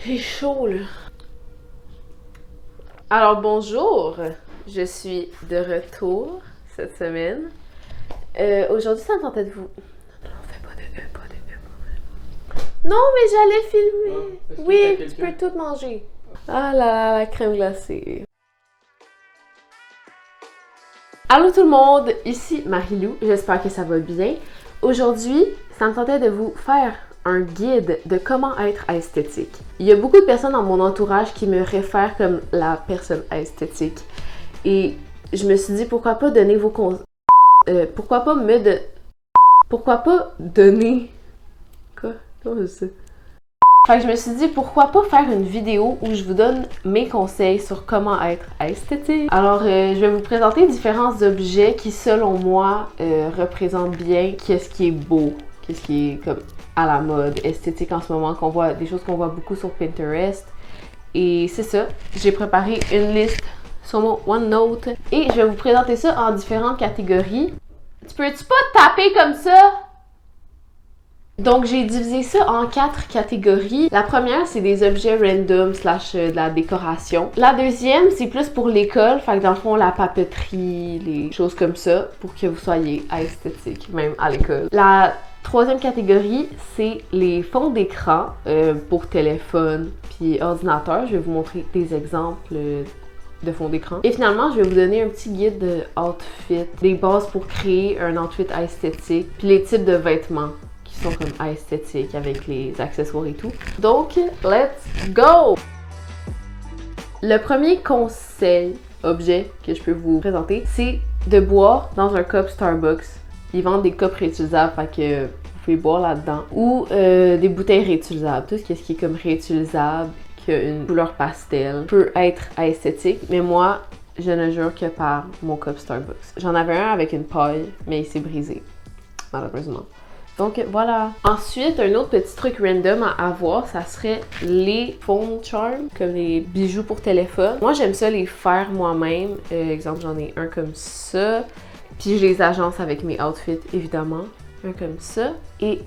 J'ai chaud, là. Alors, bonjour. Je suis de retour cette semaine. Aujourd'hui, ça me tentait de vous... Non, fais pas de pas de Non, mais j'allais filmer. Oui, tu peux tout manger. Ah là, la crème glacée. Allô tout le monde, ici Marie-Lou, j'espère que ça va bien. Aujourd'hui, ça me tentait de vous faire un guide de comment être esthétique. Il y a beaucoup de personnes dans mon entourage qui me réfèrent comme la personne esthétique. Et je me suis dit, pourquoi pas donner vos conseils... pourquoi pas donner... Quoi? Comment je sais? Fait que je me suis dit, pourquoi pas faire une vidéo où je vous donne mes conseils sur comment être esthétique. Alors, je vais vous présenter différents objets qui, selon moi, représentent bien qu'est-ce qui est beau, qu'est-ce qui est comme à la mode, esthétique en ce moment, qu'on voit, des choses qu'on voit beaucoup sur Pinterest. Et c'est ça, j'ai préparé une liste sur mon OneNote et je vais vous présenter ça en différentes catégories. Tu peux-tu pas taper comme ça? Donc, j'ai divisé ça en 4 catégories. La première, c'est des objets random / de la décoration. La deuxième, c'est plus pour l'école, fait que dans le fond, la papeterie, les choses comme ça, pour que vous soyez esthétique, même à l'école. La troisième catégorie, c'est les fonds d'écran pour téléphone puis ordinateur. Je vais vous montrer des exemples de fond d'écran. Et finalement, je vais vous donner un petit guide de outfit, des bases pour créer un outfit esthétique, puis les types de vêtements qui sont comme esthétiques avec les accessoires et tout. Donc, let's go! Le premier conseil, objet que je peux vous présenter, c'est de boire dans un cup Starbucks. Ils vendent des cups réutilisables, fait que vous pouvez boire là-dedans. Ou des bouteilles réutilisables. Tout ce qui est comme réutilisable, qui a une couleur pastel, peut être esthétique. Mais moi, je ne jure que par mon cup Starbucks. J'en avais un avec une paille, mais il s'est brisé, malheureusement. Donc voilà. Ensuite, un autre petit truc random à avoir, ça serait les phone charms, comme les bijoux pour téléphone. Moi, j'aime ça les faire moi-même. Exemple, j'en ai un comme ça. Puis je les agence avec mes outfits, évidemment. Un comme ça. Et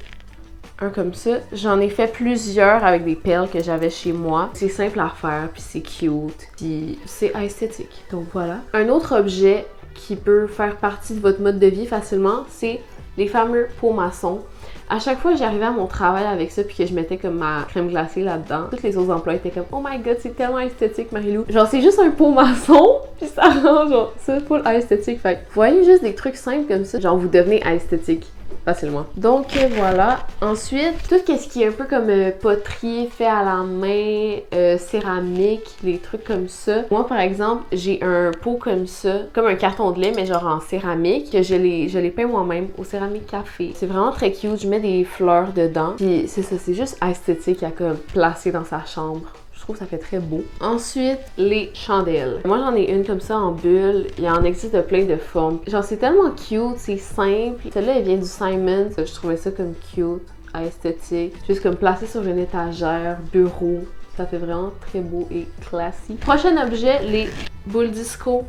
un comme ça. J'en ai fait plusieurs avec des perles que j'avais chez moi. C'est simple à faire, puis c'est cute, puis c'est esthétique. Donc voilà. Un autre objet qui peut faire partie de votre mode de vie facilement, c'est les fameux pots maçons. À chaque fois que j'arrivais à mon travail avec ça puis que je mettais comme ma crème glacée là-dedans, tous les autres employés étaient comme « Oh my god, c'est tellement esthétique, Marie-Lou! » Genre, c'est juste un pot maçon, puis ça rend genre ça full esthétique. Fait que, vous voyez juste des trucs simples comme ça, genre vous devenez esthétique facilement. Donc voilà. Ensuite, tout ce qui est un peu comme poterie, fait à la main, céramique, les trucs comme ça. Moi, par exemple, j'ai un pot comme ça, comme un carton de lait, mais genre en céramique, que je l'ai peint moi-même au céramique café. C'est vraiment très cute. Je mets des fleurs dedans. Puis c'est ça, c'est juste esthétique à comme placer dans sa chambre. Je trouve que ça fait très beau. Ensuite, les chandelles. Moi, j'en ai une comme ça en bulle. Il en existe de plein de formes. Genre, c'est tellement cute, c'est simple. Celle-là, elle vient du Simon. Je trouvais ça comme cute, esthétique. Juste comme placé sur une étagère, bureau. Ça fait vraiment très beau et classique. Prochain objet, les boules disco.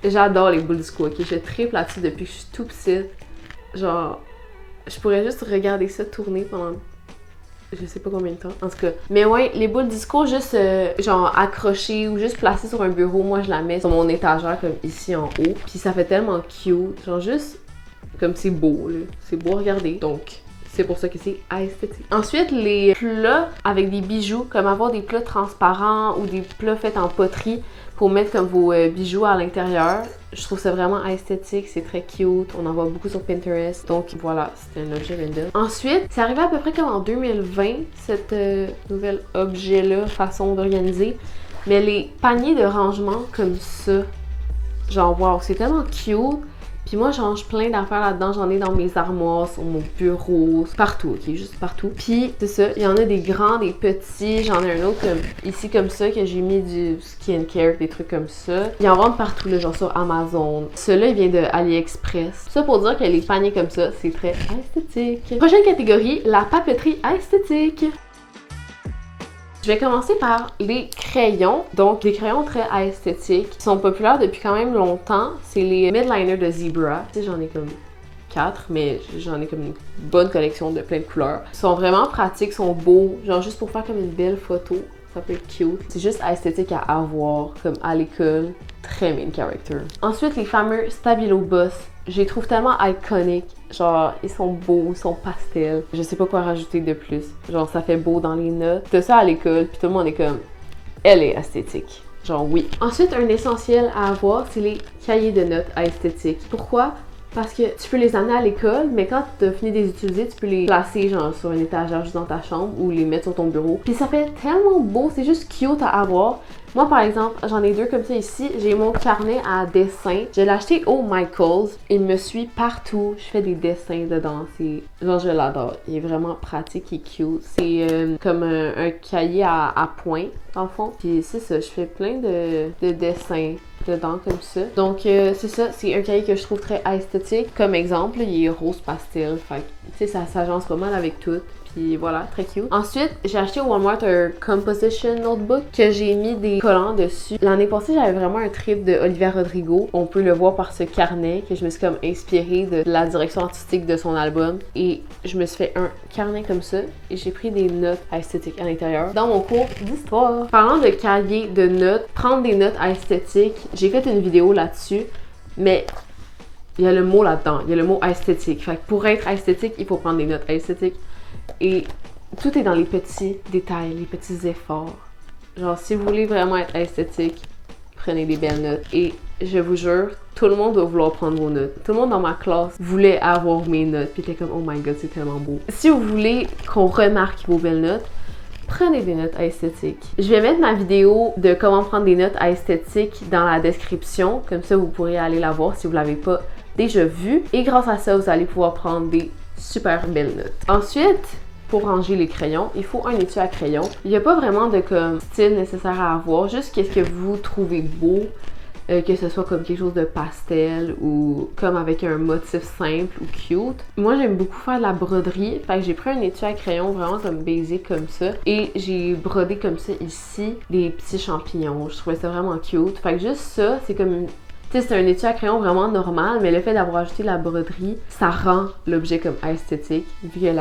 J'adore les boules disco, ok? Je triple là-dessus depuis que je suis tout petite. Genre, je pourrais juste regarder ça tourner pendant je sais pas combien de temps, en tout cas. Mais ouais, les boules disco, juste genre accrochées ou juste placées sur un bureau, moi je la mets sur mon étagère comme ici en haut. Puis ça fait tellement cute, genre juste comme c'est beau là, c'est beau à regarder. Donc c'est pour ça que c'est esthétique. Ensuite, les plats avec des bijoux, comme avoir des plats transparents ou des plats faits en poterie pour mettre comme vos bijoux à l'intérieur. Je trouve ça vraiment esthétique, c'est très cute. On en voit beaucoup sur Pinterest. Donc voilà, c'était un objet random. Ensuite, c'est arrivé à peu près comme en 2020, cet nouvel objet-là, façon d'organiser. Mais les paniers de rangement comme ça, genre wow, c'est tellement cute. Puis moi, je range plein d'affaires là-dedans. J'en ai dans mes armoires, sur mon bureau, partout, ok? Juste partout. Puis, c'est ça, il y en a des grands, des petits. J'en ai un autre comme ici, comme ça, que j'ai mis du skincare, des trucs comme ça. Ils en vendent partout, là, genre sur Amazon. Celui-là, il vient de AliExpress. Ça pour dire que les paniers comme ça, c'est très esthétique. Prochaine catégorie, la papeterie esthétique. Je vais commencer par les crayons. Donc, des crayons très esthétiques qui sont populaires depuis quand même longtemps. C'est les Midliner de Zebra. Tu sais, j'en ai comme 4, mais j'en ai comme une bonne collection de plein de couleurs. Ils sont vraiment pratiques, sont beaux, genre juste pour faire comme une belle photo. ça peut être cute. C'est juste esthétique à avoir, comme à l'école, très main character. Ensuite, les fameux Stabilo Boss, je les trouve tellement iconiques. Genre, ils sont beaux, ils sont pastels. Je sais pas quoi rajouter de plus. Genre, ça fait beau dans les notes. T'as ça à l'école, puis tout le monde est comme, elle est esthétique. Genre, oui. Ensuite, un essentiel à avoir, c'est les cahiers de notes à esthétique. Pourquoi? Parce que tu peux les amener à l'école, mais quand tu as fini de les utiliser, tu peux les placer genre sur une étagère juste dans ta chambre ou les mettre sur ton bureau. Puis ça fait tellement beau, c'est juste cute à avoir. Moi, par exemple, j'en ai deux comme ça ici. J'ai mon carnet à dessin. Je l'ai acheté au Michaels. Il me suit partout. Je fais des dessins dedans. Genre, je l'adore. Il est vraiment pratique et cute. C'est comme un cahier à points, dans le fond. Puis c'est ça, je fais plein de dessins dedans comme ça. Donc, c'est ça. C'est un cahier que je trouve très esthétique. Comme exemple, il est rose pastel. Fait que, tu sais, ça s'agence pas mal avec tout. Puis voilà, très cute. Ensuite, j'ai acheté au Walmart un Composition Notebook que j'ai mis des collants dessus. L'année passée, j'avais vraiment un trip de Olivia Rodrigo. On peut le voir par ce carnet que je me suis comme inspirée de la direction artistique de son album. Et je me suis fait un carnet comme ça et j'ai pris des notes esthétiques à l'intérieur dans mon cours d'histoire. Parlant de cahier de notes, prendre des notes esthétiques, j'ai fait une vidéo là-dessus, mais il y a le mot là-dedans, il y a le mot esthétique. Fait que pour être esthétique, il faut prendre des notes esthétiques. Et tout est dans les petits détails, les petits efforts. Genre, si vous voulez vraiment être esthétique, prenez des belles notes. Et je vous jure, tout le monde doit vouloir prendre vos notes. Tout le monde dans ma classe voulait avoir mes notes. Puis était comme, oh my god, c'est tellement beau. Si vous voulez qu'on remarque vos belles notes, prenez des notes esthétiques. Je vais mettre ma vidéo de comment prendre des notes esthétiques dans la description. Comme ça, vous pourrez aller la voir si vous ne l'avez pas déjà vue. Et grâce à ça, vous allez pouvoir prendre des super belles notes. Ensuite, pour ranger les crayons, il faut un étui à crayon. Il n'y a pas vraiment de comme style nécessaire à avoir, juste qu'est-ce que vous trouvez beau, que ce soit comme quelque chose de pastel ou comme avec un motif simple ou cute. Moi, j'aime beaucoup faire de la broderie, fait que j'ai pris un étui à crayon vraiment comme basic comme ça et j'ai brodé comme ça ici des petits champignons. Je trouvais ça vraiment cute. Fait que juste ça, c'est comme une... Tu sais, c'est un étui à crayon vraiment normal, mais le fait d'avoir ajouté la broderie, ça rend l'objet comme esthétique, vu que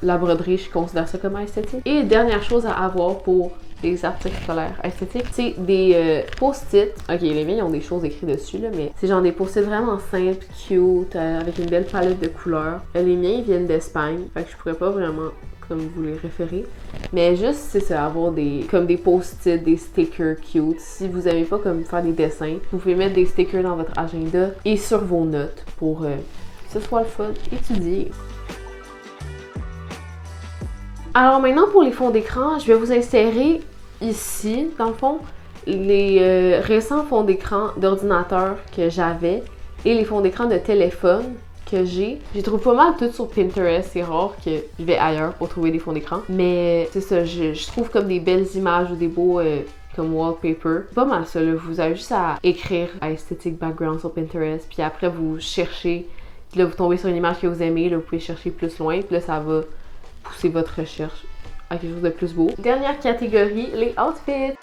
la broderie, je considère ça comme esthétique. Et dernière chose à avoir pour des articles scolaires esthétiques, c'est des post-it. Ok, les miens, ils ont des choses écrites dessus, là, mais c'est genre des post-it vraiment simples, cute, avec une belle palette de couleurs. Les miens, ils viennent d'Espagne, fait que je pourrais pas vraiment comme vous les référez. Mais juste, c'est ça, avoir comme des post-it, des stickers cute. Si vous n'aimez pas comme faire des dessins, vous pouvez mettre des stickers dans votre agenda et sur vos notes pour que ce soit le fun, étudier. Alors maintenant, pour les fonds d'écran, je vais vous insérer ici, dans le fond, les récents fonds d'écran d'ordinateur que j'avais et les fonds d'écran de téléphone que j'ai. J'y trouve pas mal tout sur Pinterest. C'est rare que je vais ailleurs pour trouver des fonds d'écran. Mais c'est ça, je trouve comme des belles images ou des beaux comme wallpaper. Pas mal ça, là. Vous avez juste à écrire Aesthetic Background sur Pinterest. Puis après, vous cherchez. Puis là, vous tombez sur une image que vous aimez. Là, vous pouvez chercher plus loin. Puis là, ça va pousser votre recherche à quelque chose de plus beau. Dernière catégorie, les outfits.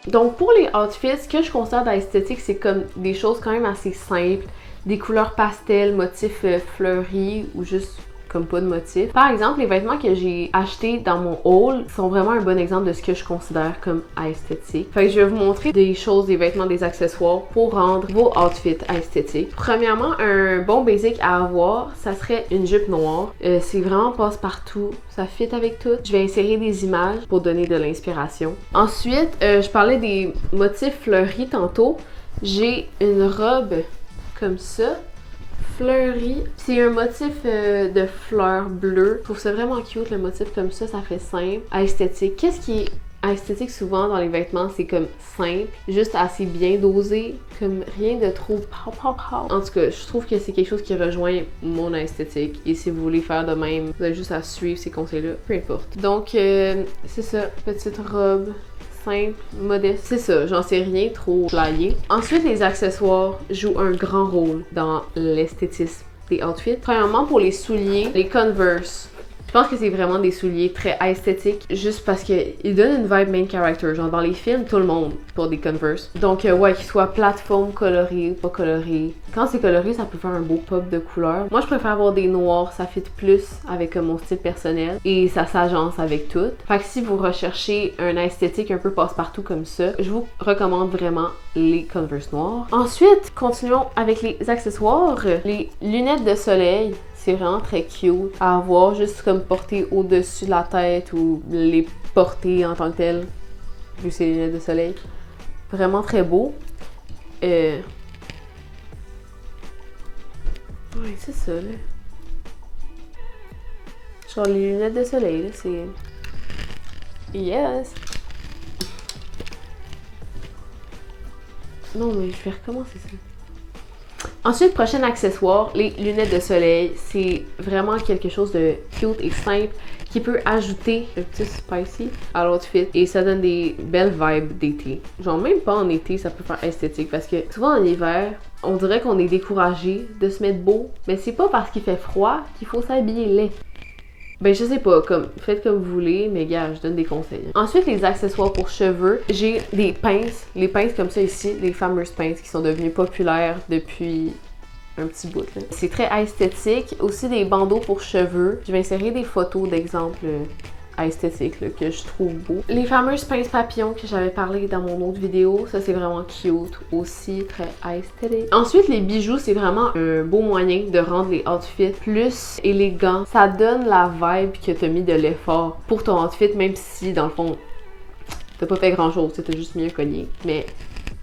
Donc pour les outfits, ce que je considère d'esthétique, c'est comme des choses quand même assez simples. Des couleurs pastel, motifs fleuris ou juste comme pas de motif. Par exemple, les vêtements que j'ai achetés dans mon haul sont vraiment un bon exemple de ce que je considère comme esthétique. Fait que je vais vous montrer des choses, des vêtements, des accessoires pour rendre vos outfits esthétiques. Premièrement, un bon basic à avoir, ça serait une jupe noire. C'est vraiment passe-partout, ça fit avec tout. Je vais insérer des images pour donner de l'inspiration. Ensuite, je parlais des motifs fleuris tantôt. J'ai une robe comme ça, fleurie. C'est un motif de fleurs bleues. Je trouve ça vraiment cute, le motif comme ça fait simple. Esthétique. Qu'est-ce qui est esthétique souvent dans les vêtements? C'est comme simple, juste assez bien dosé, comme rien de trop pow. En tout cas, je trouve que c'est quelque chose qui rejoint mon esthétique. Et si vous voulez faire de même, vous avez juste à suivre ces conseils-là, peu importe. Donc, c'est ça, petite robe simple, modeste. C'est ça, j'en sais rien trop flyé. Ensuite, les accessoires jouent un grand rôle dans l'esthétisme des outfits. Premièrement, pour les souliers, les Converse. Je pense que c'est vraiment des souliers très esthétiques, juste parce qu'ils donnent une vibe main character. Genre dans les films, tout le monde porte des Converse. Donc ouais, qu'ils soient plateforme coloré, pas coloré. Quand c'est coloré, ça peut faire un beau pop de couleur. Moi, je préfère avoir des noirs, ça fit plus avec mon style personnel et ça s'agence avec tout. Fait que si vous recherchez un esthétique un peu passe-partout comme ça, je vous recommande vraiment les Converse noirs. Ensuite, continuons avec les accessoires. Les lunettes de soleil. C'est vraiment très cute à avoir, juste comme porter au-dessus de la tête ou les porter en tant que tel, vu que c'est les lunettes de soleil. Vraiment très beau. Ouais, c'est ça, là. Genre, les lunettes de soleil, là, c'est... Yes! Non, mais je vais recommencer ça. Ensuite, prochain accessoire, les lunettes de soleil. C'est vraiment quelque chose de cute et simple qui peut ajouter un petit spicy à l'outfit et ça donne des belles vibes d'été. Genre même pas en été, ça peut faire esthétique parce que souvent en hiver, on dirait qu'on est découragé de se mettre beau, mais c'est pas parce qu'il fait froid qu'il faut s'habiller laid. Ben je sais pas, faites comme vous voulez, mais gars, je donne des conseils. Ensuite, les accessoires pour cheveux. J'ai des pinces, les pinces comme ça ici, les fameuses pinces qui sont devenues populaires depuis un petit bout là. C'est très esthétique. Aussi des bandeaux pour cheveux. Je vais insérer des photos d'exemples esthétiques là, que je trouve beaux. Les fameuses pinces papillons que j'avais parlé dans mon autre vidéo, ça c'est vraiment cute aussi, très esthétique. Ensuite les bijoux, c'est vraiment un beau moyen de rendre les outfits plus élégants. Ça donne la vibe que t'as mis de l'effort pour ton outfit, même si dans le fond t'as pas fait grand chose, t'as juste mis un collier, mais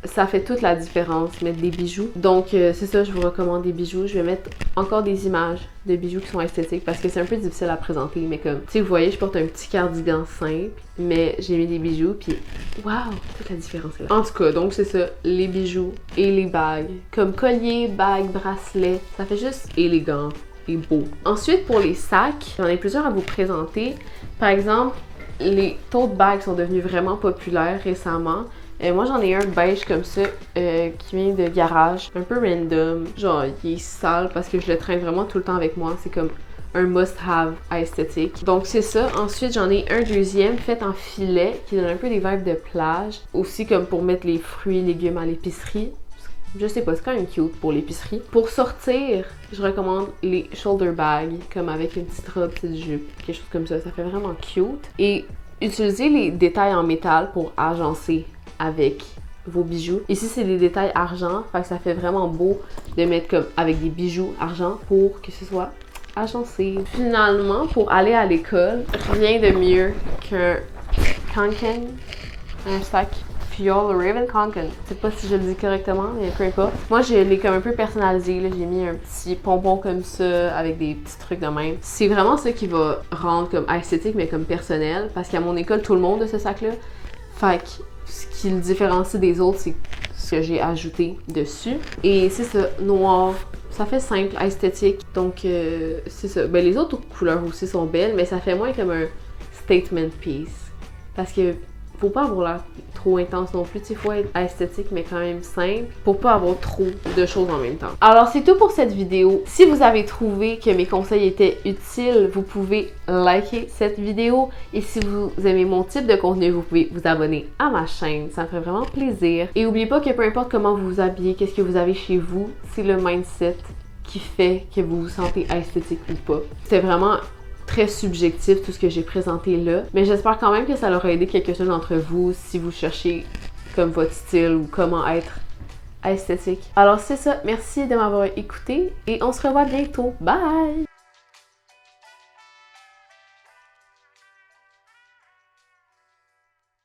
ça fait toute la différence, mettre des bijoux. Donc c'est ça, je vous recommande des bijoux. Je vais mettre encore des images de bijoux qui sont esthétiques parce que c'est un peu difficile à présenter, mais comme, tu sais, vous voyez, je porte un petit cardigan simple, mais j'ai mis des bijoux, puis waouh, toute la différence est là. En tout cas, donc c'est ça, les bijoux et les bagues. Comme collier, bague, bracelet, ça fait juste élégant et beau. Ensuite, pour les sacs, j'en ai plusieurs à vous présenter. Par exemple, les tote bags sont devenus vraiment populaires récemment. Moi j'en ai un beige comme ça qui vient de garage, un peu random, genre il est sale parce que je le traîne vraiment tout le temps avec moi, c'est comme un must-have esthétique. Donc c'est ça. Ensuite j'en ai un deuxième fait en filet qui donne un peu des vibes de plage, aussi comme pour mettre les fruits et légumes à l'épicerie. Je sais pas, c'est quand même cute pour l'épicerie. Pour sortir, je recommande les shoulder bags, comme avec une petite robe, petite jupe, quelque chose comme ça fait vraiment cute. Et utilisez les détails en métal pour agencer avec vos bijoux. Ici, c'est des détails argent, fait que ça fait vraiment beau de mettre comme avec des bijoux argent pour que ce soit agencé. Finalement, pour aller à l'école, rien de mieux qu'un Kanken, un sac Fiole Raven Kanken. Je sais pas si je le dis correctement, mais peu importe. Moi, je l'ai comme un peu personnalisé, là. J'ai mis un petit pompon comme ça, avec des petits trucs de même. C'est vraiment ça qui va rendre comme esthétique, mais comme personnel, parce qu'à mon école, tout le monde a ce sac-là. Fait que ce qui le différencie des autres, c'est ce que j'ai ajouté dessus. Et c'est ça, noir. Ça fait simple, esthétique. Donc, c'est ça. Ben, les autres couleurs aussi sont belles, mais ça fait moins comme un statement piece. Parce que faut pas avoir l'air trop intense non plus. Il faut être esthétique, mais quand même simple pour pas avoir trop de choses en même temps. Alors, c'est tout pour cette vidéo. Si vous avez trouvé que mes conseils étaient utiles, vous pouvez liker cette vidéo. Et si vous aimez mon type de contenu, vous pouvez vous abonner à ma chaîne. Ça me ferait vraiment plaisir. Et n'oubliez pas que peu importe comment vous vous habillez, qu'est-ce que vous avez chez vous, c'est le mindset qui fait que vous vous sentez esthétique ou pas. C'est vraiment très subjectif tout ce que j'ai présenté là, mais j'espère quand même que ça aura aidé quelques-uns d'entre vous si vous cherchez comme votre style ou comment être esthétique. Alors c'est ça, merci de m'avoir écouté et on se revoit bientôt. Bye!